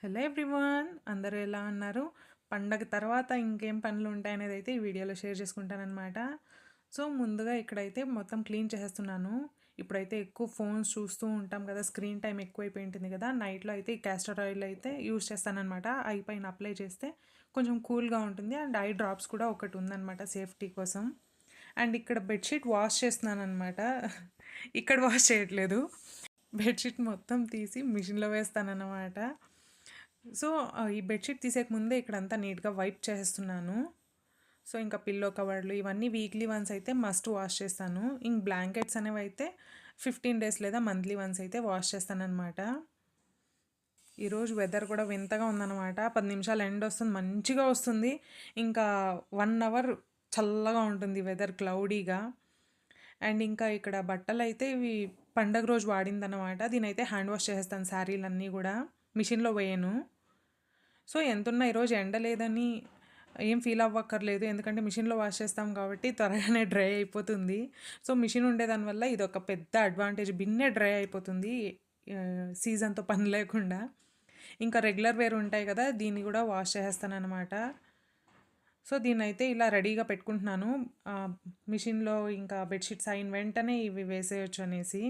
Hello everyone, అందరూ ఎలా ఉన్నారు? పండగ తర్వాత ఇంకేం పనులు ఉంటాయనేది అయితే ఈ వీడియోలో షేర్ చేసుకుంటానన్నమాట. సో ముందుగా ఇక్కడైతే మొత్తం క్లీన్ చేసేస్తున్నాను. ఇప్పుడైతే ఎక్కువ ఫోన్స్ చూస్తూ ఉంటాం కదా, స్క్రీన్ టైం ఎక్కువైపోయి ఉంటుంది కదా. నైట్లో అయితే ఈ క్యాస్టర్ ఆయిల్ అయితే యూస్ చేస్తానన్నమాట. ఐ పైన అప్లై చేస్తే కొంచెం కూల్గా ఉంటుంది. అండ్ ఐ డ్రాప్స్ కూడా ఒకటి ఉందన్నమాట సేఫ్టీ కోసం. అండ్ ఇక్కడ బెడ్షీట్ వాష్ చేస్తున్నాను అనమాట. ఇక్కడ వాష్ చేయట్లేదు, బెడ్షీట్ మొత్తం తీసి మిషన్లో వేస్తానన్నమాట. సో ఈ బెడ్షీట్ తీసేక ముందే ఇక్కడంతా నీట్గా వైప్ చేస్తున్నాను. సో ఇంకా పిల్లో కవర్లు ఇవన్నీ వీక్లీ వన్స్ అయితే మస్ట్ వాష్ చేస్తాను. ఇంక బ్లాంకెట్స్ అనేవి అయితే 15 డేస్ లేదా మంత్లీ వన్స్ అయితే వాష్ చేస్తానన్నమాట. ఈరోజు వెదర్ కూడా వింతగా ఉందన్నమాట. 10 నిమిషాలు ఎండ్ వస్తుంది, మంచిగా వస్తుంది. ఇంకా 1 అవర్ చల్లగా ఉంటుంది వెదర్, క్లౌడీగా. అండ్ ఇంకా ఇక్కడ బట్టలు అయితే ఇవి పండగ రోజు వాడిందన్నమాట. దీనైతే హ్యాండ్ వాష్ చేసేస్తాను, శారీలన్నీ కూడా మిషన్లో వేయను. సో ఎంతున్నా ఈరోజు ఎండ లేదని ఏం ఫీల్ అవ్వక్కర్లేదు, ఎందుకంటే మిషన్లో వాష్ చేస్తాం కాబట్టి త్వరగానే డ్రై అయిపోతుంది. సో మిషన్ ఉండేదానివల్ల ఇది ఒక పెద్ద అడ్వాంటేజ్, బిన్నే డ్రై అయిపోతుంది సీజన్తో పని లేకుండా. ఇంకా రెగ్యులర్ వేర్ ఉంటాయి కదా, దీన్ని కూడా వాష్ చేసేస్తాను అనమాట. సో దీన్ని అయితే ఇలా రెడీగా పెట్టుకుంటున్నాను మిషన్లో. ఇంకా బెడ్షీట్స్ అయిన వెంటనే ఇవి వేసేయచ్చు అనేసి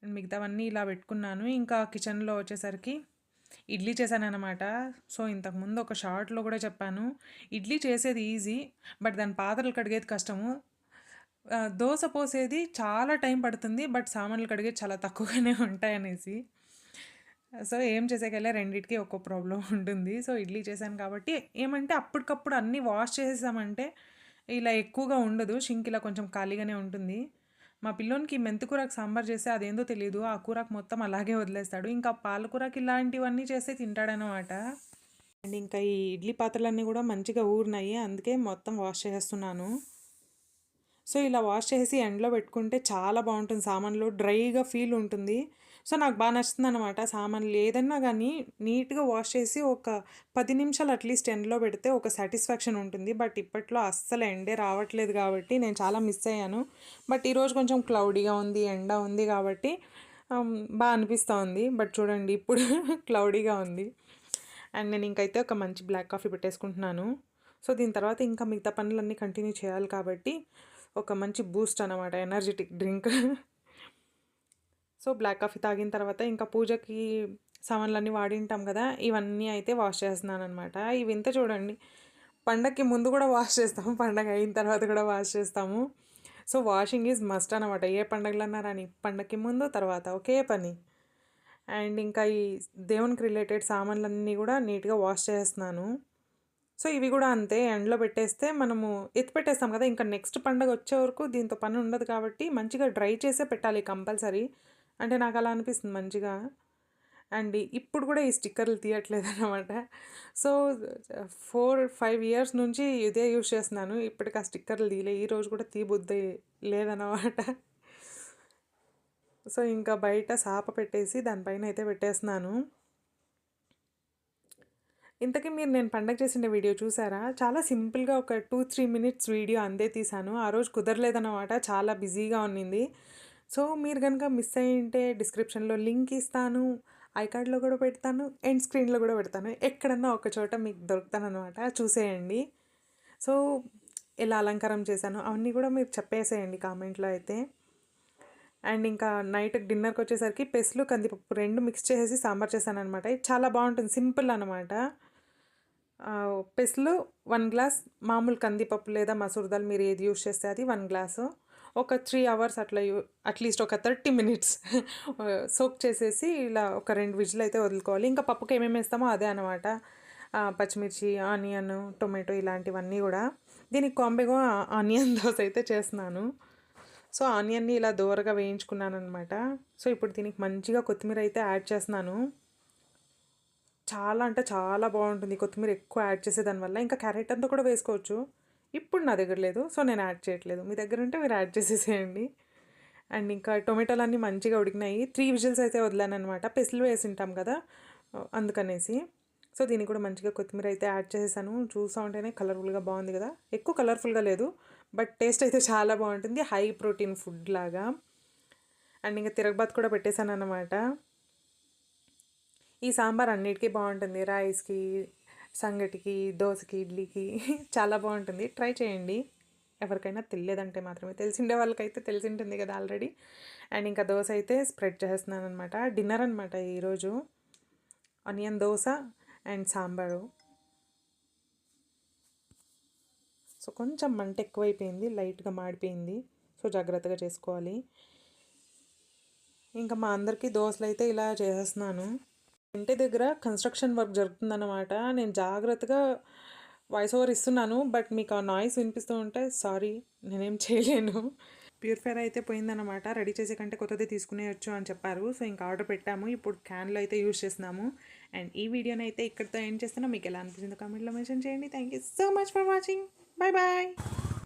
మిగతావన్నీ ఇలా పెట్టుకున్నాను. ఇంకా కిచెన్లో వచ్చేసరికి ఇడ్లీ చేశానన్నమాట. సో ఇంతకుముందు ఒక షార్ట్లో కూడా చెప్పాను, ఇడ్లీ చేసేది ఈజీ, బట్ దాని పాత్రలు కడిగేది కష్టము. దోశ పోసేది చాలా టైం పడుతుంది, బట్ సామాన్లు కడిగేది చాలా తక్కువగానే ఉంటాయనేసి. సో ఏం చేసేకెళ్ళే రెండింటికి ఒక్కో ప్రాబ్లం ఉంటుంది. సో ఇడ్లీ చేశాను కాబట్టి ఏమంటే అప్పటికప్పుడు అన్నీ వాష్ చేసేసామంటే ఇలా ఎక్కువగా ఉండదు, షింక్ ఇలా కొంచెం ఖాళీగానే ఉంటుంది. మా పిల్లోనికి మెంతికూరకు సాంబార్ చేస్తే అదేందో తెలియదు, ఆ కూరకు మొత్తం అలాగే వదిలేస్తాడు. ఇంకా పాలకూరకి ఇలాంటివన్నీ చేస్తే తింటాడనమాట. అండ్ ఇంకా ఈ ఇడ్లీ పాత్రలన్నీ కూడా మంచిగా ఊరినాయి, అందుకే మొత్తం వాష్ చేసేస్తున్నాను. సో ఇలా వాష్ చేసి ఎండలో పెట్టుకుంటే చాలా బాగుంటుంది, సామాన్లు డ్రైగా ఫీల్ ఉంటుంది. సో నాకు బాగా నచ్చుతుంది అనమాట. సామాన్లు ఏదన్నా కానీ నీట్గా వాష్ చేసి ఒక 10 నిమిషాలు అట్లీస్ట్ ఎండలో పెడితే ఒక సాటిస్ఫాక్షన్ ఉంటుంది. బట్ ఇప్పట్లో అస్సలు ఎండే రావట్లేదు కాబట్టి నేను చాలా మిస్ అయ్యాను. బట్ ఈరోజు కొంచెం క్లౌడీగా ఉంది, ఎండ ఉంది కాబట్టి బాగా అనిపిస్తూ ఉంది. బట్ చూడండి ఇప్పుడు క్లౌడీగా ఉంది. అండ్ నేను ఇంకైతే ఒక మంచి బ్లాక్ కాఫీ పెట్టేసుకుంటున్నాను. సో దీని తర్వాత ఇంకా మిగతా పనులన్నీ కంటిన్యూ చేయాలి కాబట్టి ఒక మంచి బూస్ట్ అనమాట, energetic drink. So black coffee తాగిన తర్వాత ఇంకా పూజకి సామాన్లన్నీ వాడింటాం కదా, ఇవన్నీ అయితే వాష్ చేస్తున్నాను అనమాట. ఇవి ఇంత చూడండి, పండగకి ముందు కూడా వాష్ చేస్తాము, పండగ అయిన తర్వాత కూడా వాష్ చేస్తాము. సో వాషింగ్ ఈజ్ మస్ట్ అనమాట, ఏ పండగలన్నా రాని, పండగకి ముందు తర్వాత ఒకే పని. అండ్ ఇంకా ఈ దేవునికి రిలేటెడ్ సామాన్లన్నీ కూడా నీట్గా వాష్ చేస్తున్నాను. సో ఇవి కూడా అంతే, ఎండలో పెట్టేస్తే మనము పెట్టేస్తాం కదా, ఇంకా నెక్స్ట్ పండగ వచ్చే వరకు దీంతో పని ఉండదు కాబట్టి మంచిగా డ్రై చేసే పెట్టాలి కంపల్సరీ. అంటే నాకు అలా అనిపిస్తుంది మంచిగా. అండ్ ఇప్పుడు కూడా ఈ స్టిక్కర్లు తీయట్లేదు అనమాట. సో 4-5 ఇయర్స్ నుంచి ఇదే యూస్ చేస్తున్నాను, ఇప్పటికి ఆ స్టిక్కర్లు తీయలే, ఈరోజు కూడా తీయబుద్ధి లేదన్నమాట. సో ఇంకా బయట సాప పెట్టేసి దానిపైన అయితే పెట్టేస్తున్నాను. ఇంతకీ మీరు నేను పండగ చేసిన వీడియో చూసారా? చాలా సింపుల్గా ఒక 2-3 మినిట్స్ వీడియో అందే తీసాను. ఆ రోజు కుదరలేదన్నమాట, చాలా బిజీగా ఉన్నింది. సో మీరు కనుక మిస్ అయ్యి ఉంటే డిస్క్రిప్షన్లో లింక్ ఇస్తాను, ఐకార్డ్లో కూడా పెడతాను, ఎండ్ స్క్రీన్లో కూడా పెడతాను, ఎక్కడన్నా ఒక చోట మీకు దొరుకుతానమాట, చూసేయండి. సో ఎలా అలంకారం చేశాను అవన్నీ కూడా మీరు చెప్పేసేయండి కామెంట్లో అయితే. అండ్ ఇంకా నైట్ డిన్నర్కి వచ్చేసరికి పెసలు కందిపప్పు 2 మిక్స్ చేసేసి సాంబార్ చేశాను అనమాట. ఇది చాలా బాగుంటుంది, సింపుల్ అనమాట. పెసలు 1 గ్లాస్, మామూలు కందిపప్పు లేదా మసూర్ దాల్ మీరు ఏది యూస్ చేస్తే అది 1 గ్లాసు. ఒక 3 అవర్స్ అట్లా అట్లీస్ట్ ఒక 30 మినిట్స్ సోక్ చేసేసి ఇలా ఒక 2 విజిల్ అయితే వదులుకోవాలి. ఇంకా పప్పుకి ఏమేమి వేస్తామో అదే అనమాట, పచ్చిమిర్చి, ఆనియన్, టొమాటో ఇలాంటివన్నీ కూడా. దీనికి కాంబోగా ఆనియన్ దోశ అయితే చేస్తున్నాను. సో ఆనియన్ని ఇలా దోరగా వేయించుకున్నాను అనమాట. సో ఇప్పుడు దీనికి మంచిగా కొత్తిమీర అయితే యాడ్ చేస్తున్నాను. చాలా అంటే చాలా బాగుంటుంది కొత్తిమీర ఎక్కువ యాడ్ చేసేదానివల్ల. ఇంకా క్యారెట్ అంతా కూడా వేసుకోవచ్చు, ఇప్పుడు నా దగ్గర లేదు సో నేను యాడ్ చేయట్లేదు, మీ దగ్గర ఉంటే మీరు యాడ్ చేసేసేయండి. అండ్ ఇంకా టొమాటోలన్నీ మంచిగా ఉడికినాయి, 3 విజిల్స్ అయితే వదిలాను అనమాట, పెసలు వేసి ఉంటాం కదా అందుకనేసి. సో దీనికి కూడా మంచిగా కొత్తిమీర అయితే యాడ్ చేసేసాను. చూస్తూ ఉంటేనే కలర్ఫుల్గా బాగుంది కదా, ఎక్కువ కలర్ఫుల్గా లేదు బట్ టేస్ట్ అయితే చాలా బాగుంటుంది, హై ప్రోటీన్ ఫుడ్ లాగా. అండ్ ఇంకా తిరగబాత్ కూడా పెట్టేశాను అన్నమాట. ఈ సాంబార్ అన్నిటికీ బాగుంటుంది. రైస్‌కి, సంగటికి, దోసకి, ఇడ్లీకి చాలా బాగుంటుంది. ట్రై చేయండి. ఎవరికైనా తెలియదంటే మాత్రమే. తెలిసిండే వాళ్ళకైతే తెలిసుంటుంది కదా ఆల్రెడీ. అండ్ ఇంకా దోస అయితే స్ప్రెడ్ చేస్తున్నాననమాట. డిన్నర్ అనమాట ఈరోజు. Onion dosa and sambar. So కొంచెం మంట ఎక్కువైపోయింది, లైట్గా మాడిపోయింది. సో జాగ్రత్తగా చేసుకోవాలి. ఇంకా మా అందరికీ దోశలు అయితే ఇలా చేసేస్తున్నాను. ఇంటి దగ్గర కన్స్ట్రక్షన్ వర్క్ జరుగుతుందన్నమాట. నేను జాగ్రత్తగా వాయిస్ ఓవర్ ఇస్తున్నాను. బట్ మీకు ఆ నాయిస్ వినిపిస్తూ ఉంటే సారీ, నేనేం చేయలేను. ప్యూరిఫైర్ అయితే పోయిందన్నమాట. రెడీ చేసే కంటే కొత్తది తీసుకునేయచ్చు అని చెప్పారు. సో ఇంకా ఆర్డర్ పెట్టాము. ఇప్పుడు క్యాన్లో అయితే యూజ్ చేస్తున్నాము. అండ్ ఈ వీడియోని అయితే ఇక్కడితో ఎండ్ చేస్తున్నా. మీకు ఎలా అనిపించిందో కామెంట్లో మెన్షన్ చేయండి. Thank you so much for watching. Bye bye.